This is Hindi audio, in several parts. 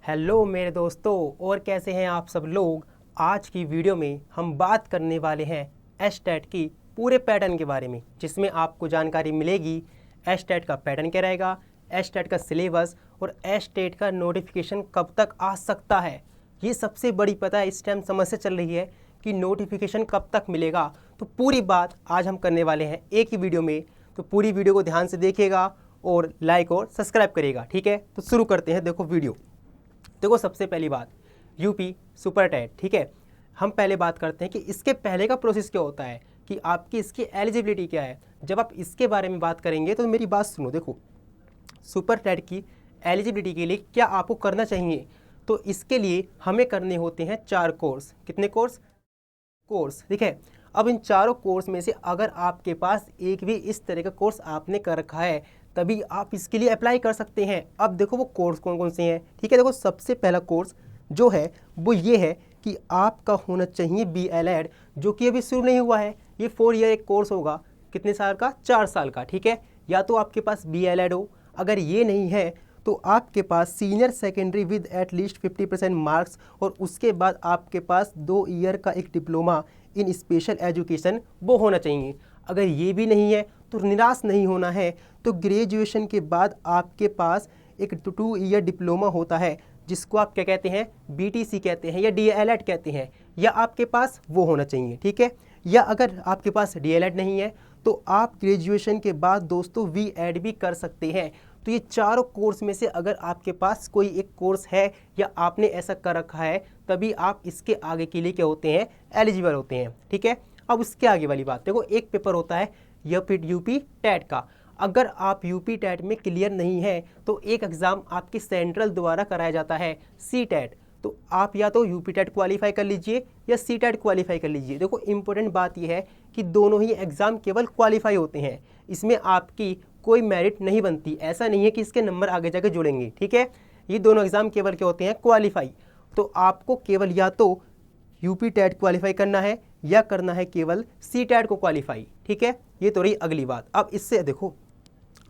हेलो मेरे दोस्तों, और कैसे हैं आप सब लोग। आज की वीडियो में हम बात करने वाले हैं एचटेट की पूरे पैटर्न के बारे में, जिसमें आपको जानकारी मिलेगी एचटेट का पैटर्न क्या रहेगा, एचटेट का सिलेबस और एचटेट का नोटिफिकेशन कब तक आ सकता है। ये सबसे बड़ी पता है इस टाइम समस्या चल रही है कि नोटिफिकेशन कब तक मिलेगा। तो पूरी बात आज हम करने वाले हैं एक ही वीडियो में, तो पूरी वीडियो को ध्यान से देखिएगा और लाइक और सब्सक्राइब करिएगा। ठीक है, तो शुरू करते हैं। देखो वीडियो, देखो सबसे पहली बात यूपी सुपर टेट। ठीक है, हम पहले बात करते हैं कि इसके पहले का प्रोसेस क्या होता है, कि आपकी इसकी एलिजिबिलिटी क्या है। जब आप इसके बारे में बात करेंगे तो मेरी बात सुनो। देखो सुपर टेट की एलिजिबिलिटी के लिए क्या आपको करना चाहिए, तो इसके लिए हमें करने होते हैं 4 कोर्स। कितने कोर्स ठीक है। अब इन चारों कोर्स में से अगर आपके पास एक भी इस तरह का कोर्स आपने कर रखा है तभी आप इसके लिए अप्लाई कर सकते हैं। अब देखो वो कोर्स कौन कौन से हैं। ठीक है, देखो सबसे पहला कोर्स जो है वो ये है कि आपका होना चाहिए BLED, जो कि अभी शुरू नहीं हुआ है। ये 4 ईयर एक कोर्स होगा। कितने साल का? 4 साल का। ठीक है, या तो आपके पास BLED हो, अगर ये नहीं है तो आपके पास senior secondary with at least 50% marks, और उसके बाद आपके पास 2 ईयर का एक डिप्लोमा इन स्पेशल एजुकेशन वो होना चाहिए। अगर ये भी नहीं है तो निराश नहीं होना है, तो ग्रेजुएशन के बाद आपके पास एक 2 ईयर डिप्लोमा होता है, जिसको आप क्या कहते हैं, BTC कहते हैं या DLED कहते हैं, या आपके पास वो होना चाहिए। ठीक है, या अगर आपके पास DLED नहीं है तो आप ग्रेजुएशन के बाद दोस्तों VED भी कर सकते हैं। तो ये चारों कोर्स में से अगर आपके पास कोई एक कोर्स है या आपने ऐसा कर रखा है तभी आप इसके आगे के लिए क्या होते हैं, एलिजिबल होते हैं। ठीक है, अब उसके आगे वाली बात देखो, एक पेपर होता है यूपी टेट का। अगर आप यूपी टेट में क्लियर नहीं है तो एक एग्ज़ाम आपके सेंट्रल द्वारा कराया जाता है, CTET। तो आप या तो यूपी टेट क्वालिफाई कर लीजिए या CTET क्वालिफाई कर लीजिए। देखो इंपॉर्टेंट बात यह है कि दोनों ही एग्ज़ाम केवल क्वालिफाई होते हैं, इसमें आपकी कोई मेरिट नहीं बनती। ऐसा नहीं है कि इसके नंबर आगे जाके जुड़ेंगे। ठीक है, ये दोनों एग्ज़ाम केवल क्या होते हैं, क्वालिफाई। तो आपको केवल या तो यूपी टेट क्वालिफाई करना है या करना है केवल CTET को क्वालिफाई। ठीक है, ये तो रही अगली बात। अब इससे देखो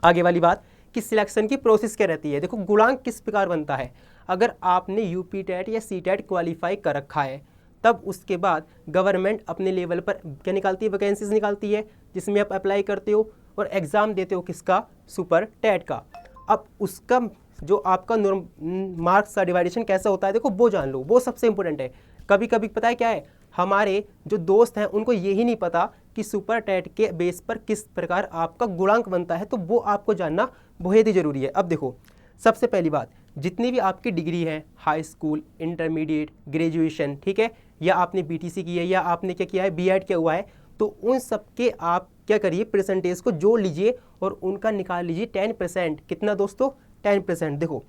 आगे वाली बात कि सिलेक्शन की प्रोसेस क्या रहती है। देखो गुणांक किस प्रकार बनता है। अगर आपने यूपी टेट या CTET क्वालिफाई कर रखा है तब उसके बाद गवर्नमेंट अपने लेवल पर क्या निकालती है, वैकेंसीज निकालती है, जिसमें आप अप्लाई करते हो और एग्ज़ाम देते हो किसका, सुपर टेट का। अब उसका जो आपका मार्क्स का डिवाइडेशन कैसा होता है, देखो वो जान लो, वो सबसे इंपॉर्टेंट है। कभी कभी पता है क्या है, हमारे जो दोस्त हैं उनको यही नहीं पता कि सुपर टेट के बेस पर किस प्रकार आपका गुणांक बनता है, तो वो आपको जानना बहुत ही ज़रूरी है। अब देखो सबसे पहली बात, जितनी भी आपकी डिग्री है, हाई स्कूल, इंटरमीडिएट, ग्रेजुएशन, ठीक है, या आपने BTC की है या आपने क्या किया है, BEd किया हुआ है, तो उन सब के आप क्या करिए, परसेंटेज को जोड़ लीजिए और उनका निकाल लीजिए 10%। कितना दोस्तों, 10%। देखो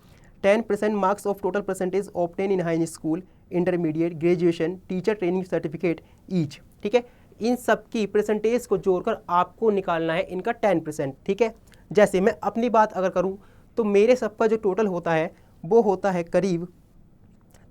10% marks of total percentage obtain in high school, intermediate, graduation, teacher training certificate each. ठीक है, इन सब की परसेंटेज को जोड़कर आपको निकालना है इनका 10%। ठीक है, जैसे मैं अपनी बात अगर करूं तो मेरे सबका जो टोटल होता है वो होता है करीब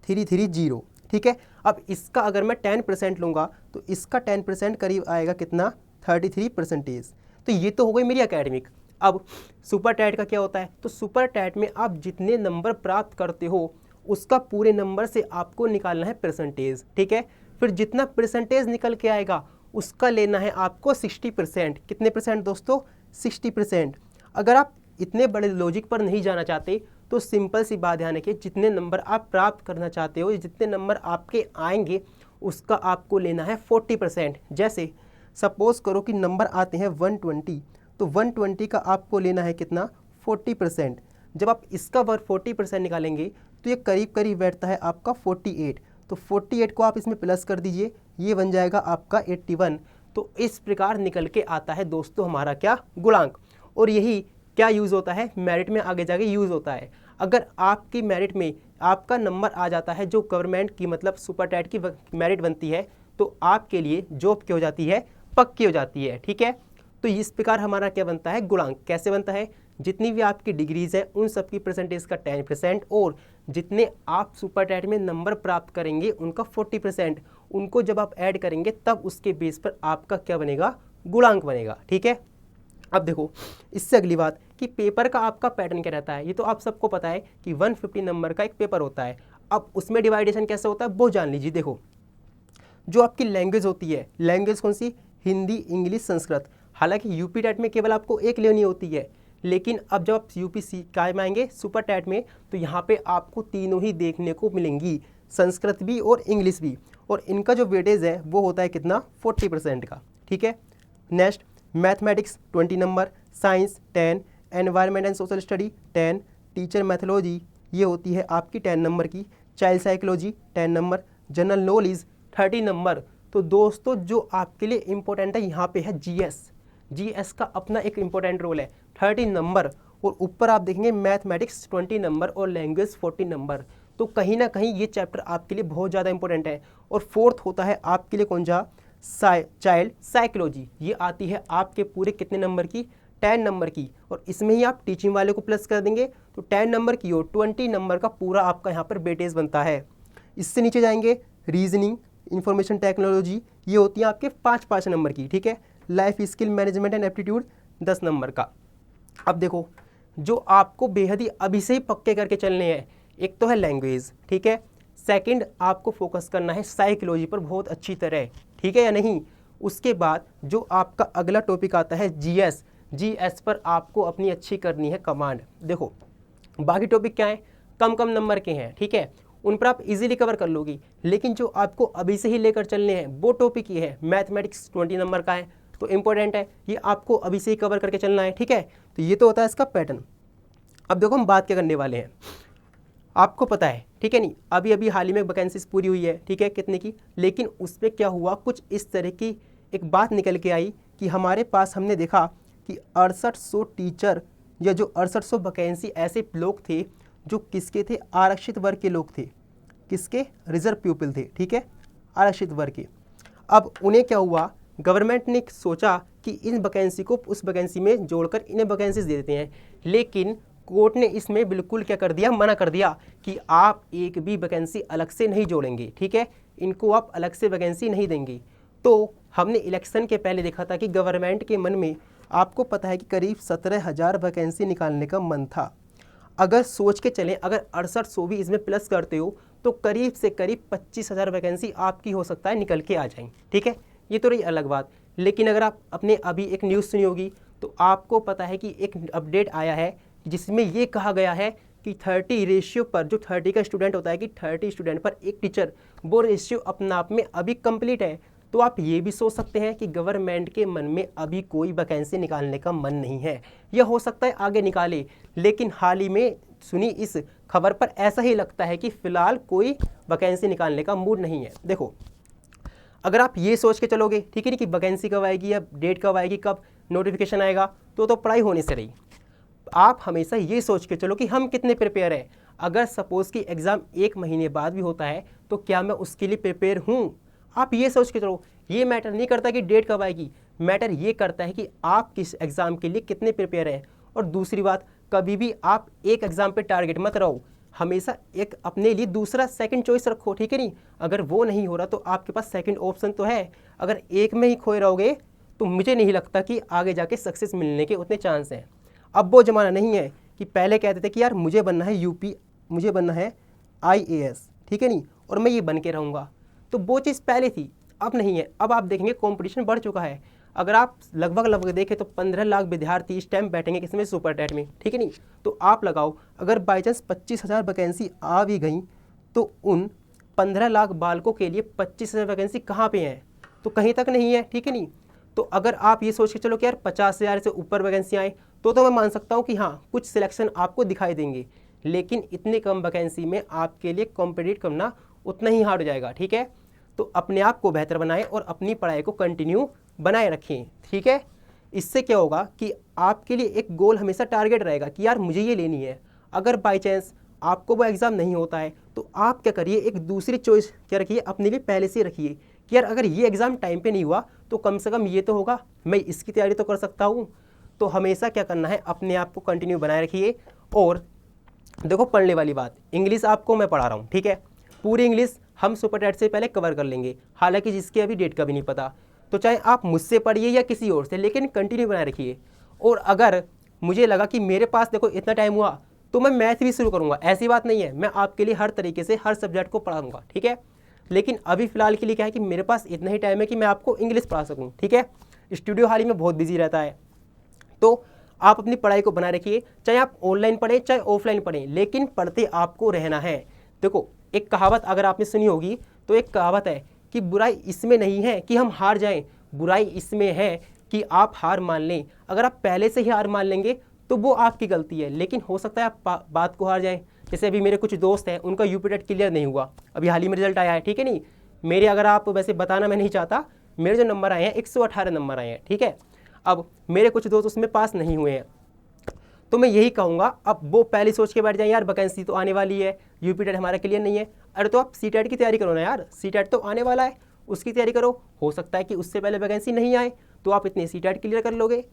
330। ठीक है, अब इसका अगर मैं 10% लूँगा तो इसका 10% करीब आएगा कितना, 33%। तो ये तो हो गई मेरी एकेडमिक। अब सुपर टेट का क्या होता है, तो सुपर टेट में आप जितने नंबर प्राप्त करते हो उसका पूरे नंबर से आपको निकालना है परसेंटेज। ठीक है, फिर जितना परसेंटेज निकल के आएगा उसका लेना है आपको 60%। कितने परसेंट दोस्तों, 60%। अगर आप इतने बड़े लॉजिक पर नहीं जाना चाहते तो सिंपल सी बात ध्यान रखिए, जितने नंबर आप प्राप्त करना चाहते हो, जितने नंबर आपके आएंगे उसका आपको लेना है 40%। जैसे सपोज करो कि नंबर आते हैं 120, तो 120 का आपको लेना है कितना, 40%। जब आप इसका 40% निकालेंगे तो ये करीब करीब बैठता है आपका 48। तो 48 को आप इसमें प्लस कर दीजिए, ये बन जाएगा आपका 81। तो इस प्रकार निकल के आता है दोस्तों हमारा क्या, गुणांक। और यही क्या यूज़ होता है, मेरिट में आगे जाके यूज़ होता है। अगर आपकी मेरिट में आपका नंबर आ जाता है जो गवर्नमेंट की मतलब सुपर टेट की मेरिट बनती है, तो आपके लिए जॉब क्या हो जाती है, पक्की हो जाती है। ठीक है, तो इस प्रकार हमारा क्या बनता है, गुणांक। कैसे बनता है, जितनी भी आपकी डिग्रीज हैं उन सबकी परसेंटेज का 10%, और जितने आप सुपर टेट में नंबर प्राप्त करेंगे उनका 40%, उनको जब आप ऐड करेंगे तब उसके बेस पर आपका क्या बनेगा, गुणांक बनेगा। ठीक है, अब देखो इससे अगली बात कि पेपर का आपका पैटर्न क्या रहता है। ये तो आप सबको पता है कि 150 नंबर का एक पेपर होता है। अब उसमें डिवाइडेशन कैसे होता है वो जान लीजिए। देखो, जो आपकी लैंग्वेज होती है, लैंग्वेज कौन सी, हिंदी, इंग्लिश, संस्कृत। हालांकि यूपी टेट में केवल आपको एक लेनी होती है, लेकिन अब जब आप यूपीसी काय में आएंगे सुपर टेट में, तो यहाँ पे आपको तीनों ही देखने को मिलेंगी, संस्कृत भी और इंग्लिश भी। और इनका जो वेटेज है वो होता है कितना, 40% का। ठीक है। Next, mathematics 20 number, science 10, environment and social study 10, teacher methodology ये होती है आपकी 10 नंबर की, child psychology 10 number, general knowledge 30 number. तो दोस्तों जो आपके लिए इंपॉर्टेंट है यहाँ पे है जीएस। जीएस का अपना एक इंपॉर्टेंट रोल है, 30 नंबर। और ऊपर आप देखेंगे मैथमेटिक्स 20 नंबर और लैंग्वेज 40 नंबर। तो कहीं ना कहीं ये चैप्टर आपके लिए बहुत ज़्यादा इंपॉर्टेंट है। और फोर्थ होता है आपके लिए कौन सा, चाइल्ड साइकोलॉजी। ये आती है आपके पूरे कितने नंबर की, 10 नंबर की। और इसमें ही आप टीचिंग वाले को प्लस कर देंगे तो 10 नंबर की और 20 नंबर का पूरा आपका यहाँ पर वेटेज बनता है। इससे नीचे जाएंगे, रीजनिंग, इंफॉर्मेशन टेक्नोलॉजी ये होती है आपके 5-5 नंबर की। ठीक है। Life skill management and aptitude 10 number का। अब देखो, जो आपको बेहद ही अभी से ही पक्के करके चलने हैं, एक तो है लैंग्वेज, ठीक है। सेकंड, आपको फोकस करना है साइकोलॉजी पर बहुत अच्छी तरह, ठीक है या नहीं। उसके बाद जो आपका अगला टॉपिक आता है जीएस, जीएस पर आपको अपनी अच्छी करनी है कमांड। देखो, बाकी टॉपिक क्या है, कम कम नंबर के हैं, ठीक है, उन पर आप इजीली कवर कर लोगी। लेकिन जो आपको अभी से ही लेकर चलने हैं वो टॉपिक ये है, मैथमेटिक्स 20 नंबर का है तो इंपॉर्टेंट है, ये आपको अभी से ही कवर करके चलना है। ठीक है। तो ये तो होता है इसका पैटर्न। अब देखो हम बात क्या करने वाले हैं, आपको पता है, ठीक है नहीं, अभी अभी हाल ही में वैकेंसीज पूरी हुई है, ठीक है, कितने की, लेकिन उस पर क्या हुआ, कुछ इस तरह की एक बात निकल के आई कि हमारे पास हमने देखा कि 6800 टीचर या जो 6800 वैकेंसी ऐसे लोग थे जो किसके थे, आरक्षित वर्ग के लोग थे, किसके, रिजर्व पीपल थे, ठीक है, आरक्षित वर्ग के। अब उन्हें क्या हुआ, गवर्नमेंट ने सोचा कि इन वैकेंसी को उस वैकेंसी में जोड़कर इन्हें वैकेंसीज दे देते हैं, लेकिन कोर्ट ने इसमें बिल्कुल क्या कर दिया, मना कर दिया कि आप एक भी वैकेंसी अलग से नहीं जोड़ेंगे, ठीक है, इनको आप अलग से वैकेंसी नहीं देंगे। तो हमने इलेक्शन के पहले देखा था कि गवर्नमेंट के मन में, आपको पता है कि करीब 17,000 वैकेंसी निकालने का मन था। अगर सोच के चलें, अगर 6800 भी इसमें प्लस करते हो तो करीब से करीब 25,000 वैकेंसी आपकी हो सकता है निकल के आ जाएं, ठीक है, ये तो रही अलग बात। लेकिन अगर आप अपने अभी एक न्यूज़ सुनी होगी तो आपको पता है कि एक अपडेट आया है जिसमें ये कहा गया है कि 30 रेशियो पर, जो 30 का स्टूडेंट होता है कि 30 स्टूडेंट पर एक टीचर, वो रेशियो अपना आप में अभी कंप्लीट है। तो आप ये भी सोच सकते हैं कि गवर्नमेंट के मन में अभी कोई वैकेंसी निकालने का मन नहीं है, यह हो सकता है आगे निकाले, लेकिन हाल ही में सुनी इस खबर पर ऐसा ही लगता है कि फिलहाल कोई वैकेंसी निकालने का मूड नहीं है। देखो, अगर आप ये सोच के चलोगे, ठीक है नहीं, कि वैकेंसी कब आएगी या डेट कब आएगी, कब नोटिफिकेशन आएगा, तो पढ़ाई होने से रही। आप हमेशा ये सोच के चलो कि हम कितने प्रिपेयर हैं। अगर सपोज़ कि एग्ज़ाम 1 महीने बाद भी होता है तो क्या मैं उसके लिए प्रिपेयर हूँ, आप ये सोच के चलो। ये मैटर नहीं करता कि डेट कब आएगी, मैटर ये करता है कि आप किस एग्ज़ाम के लिए कितने प्रिपेयर हैं। और दूसरी बात, कभी भी आप एक एग्ज़ाम पे टारगेट मत रहो, हमेशा एक अपने लिए दूसरा सेकंड चॉइस रखो, ठीक है नहीं। अगर वो नहीं हो रहा तो आपके पास सेकंड ऑप्शन तो है। अगर एक में ही खोए रहोगे तो मुझे नहीं लगता कि आगे जाके सक्सेस मिलने के उतने चांस हैं। अब वो ज़माना नहीं है कि पहले कहते थे कि यार मुझे बनना है यूपी, मुझे बनना है IAS, ठीक है नहीं, और मैं ये बन के रहूँगा, तो वो चीज़ पहले थी, अब नहीं है। अब आप देखेंगे कंपटीशन बढ़ चुका है। अगर आप लगभग देखें तो 15 लाख विद्यार्थी इस टाइम बैठेंगे किसमें, सुपर टेट में, ठीक है नहीं। तो आप लगाओ, अगर बाई चांस 25,000 वैकेंसी आ भी गई तो उन 15 लाख बालकों के लिए 25,000 वैकेंसी कहाँ पे हैं, तो कहीं तक नहीं है, ठीक है नहीं। तो अगर आप ये सोच के चलो कि यार 50,000 से ऊपर वैकेंसी आए तो मैं मान सकता हूँ कि हाँ कुछ सिलेक्शन आपको दिखाई देंगे, लेकिन इतने कम वैकेंसी में आपके लिए कॉम्पिटिट करना उतना ही हार्ड हो जाएगा, ठीक है। तो अपने आप को बेहतर बनाएं और अपनी पढ़ाई को कंटिन्यू बनाए रखें, ठीक है। इससे क्या होगा कि आपके लिए एक गोल हमेशा टारगेट रहेगा कि यार मुझे ये लेनी है। अगर बाई चांस आपको वो एग्ज़ाम नहीं होता है तो आप क्या करिए, एक दूसरी चॉइस क्या रखिए अपने लिए पहले से रखिए कि यार अगर ये एग्ज़ाम टाइम पे नहीं हुआ तो कम से कम ये तो होगा, मैं इसकी तैयारी तो कर सकता हूँ। तो हमेशा क्या करना है, अपने आप को कंटिन्यू बनाए रखिए। और देखो, पढ़ने वाली बात, इंग्लिश आपको मैं पढ़ा रहा हूँ, ठीक है, पूरी इंग्लिश हम सुपर टेट से पहले कवर कर लेंगे, हालांकि जिसकी अभी डेट का भी नहीं पता। तो चाहे आप मुझसे पढ़िए या किसी और से, लेकिन कंटिन्यू बनाए रखिए। और अगर मुझे लगा कि मेरे पास देखो इतना टाइम हुआ तो मैं मैथ भी शुरू करूँगा, ऐसी बात नहीं है, मैं आपके लिए हर तरीके से हर सब्जेक्ट को पढ़ाऊँगा, ठीक है। लेकिन अभी फ़िलहाल के लिए क्या है कि मेरे पास इतना ही टाइम है कि मैं आपको इंग्लिश पढ़ा सकूँ, ठीक है। स्टूडियो हाल ही में बहुत बिजी रहता है, तो आप अपनी पढ़ाई को बनाए रखिए, चाहे आप ऑनलाइन पढ़ें चाहे ऑफलाइन पढ़ें, लेकिन पढ़ते आपको रहना है। देखो एक कहावत अगर आपने सुनी होगी, तो एक कहावत है कि बुराई इसमें नहीं है कि हम हार जाएं, बुराई इसमें है कि आप हार मान लें। अगर आप पहले से ही हार मान लेंगे तो वो आपकी गलती है, लेकिन हो सकता है आप बात को हार जाएं। जैसे अभी मेरे कुछ दोस्त हैं, उनका यूपी टेट क्लियर नहीं हुआ, अभी हाल ही में रिजल्ट आया है, ठीक है। नहीं मेरे, अगर आप वैसे बताना मैं नहीं चाहता, मेरे जो नंबर आए हैं 118 नंबर आए हैं, ठीक है। अब मेरे कुछ दोस्त उसमें पास नहीं हुए हैं, तो मैं यही कहूँगा अब वो पहले सोच के बैठ जाए यार वैकेंसी तो आने वाली है, यूपी टेट हमारा क्लियर नहीं है। अरे तो आप सी टेट की तैयारी करो ना यार, सी टेट तो आने वाला है, उसकी तैयारी करो, हो सकता है कि उससे पहले वैकेंसी नहीं आए तो आप इतने सी टेट क्लियर कर लोगे।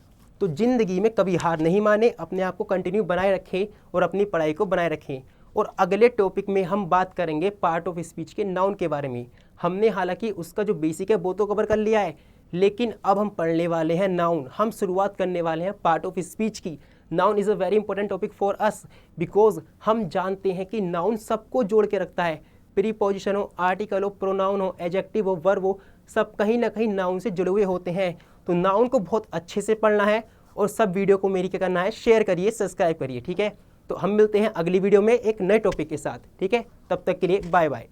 तो ज़िंदगी में कभी हार नहीं माने, अपने आप को कंटिन्यू बनाए रखें और अपनी पढ़ाई को बनाए रखें। और अगले टॉपिक में हम बात करेंगे पार्ट ऑफ स्पीच के नाउन के बारे में। हमने हालांकि उसका जो बेसिक है वो तो कवर कर लिया है, लेकिन अब हम पढ़ने वाले हैं नाउन। हम शुरुआत करने वाले हैं पार्ट ऑफ स्पीच की। Noun is a very important topic for us, because हम जानते हैं कि नाउन सबको जोड़ के रखता है। प्रीपोजिशन हो, आर्टिकल हो, प्रोनाउन हो, एडजेक्टिव हो, वर्ब हो, सब कहीं ना कहीं नाउन से जुड़े हुए होते हैं। तो नाउन को बहुत अच्छे से पढ़ना है और सब वीडियो को मेरी क्या करना है, शेयर करिए, सब्सक्राइब करिए, ठीक है। तो हम मिलते हैं अगली वीडियो में एक नए टॉपिक के साथ, ठीक है। तब तक के लिए बाय बाय।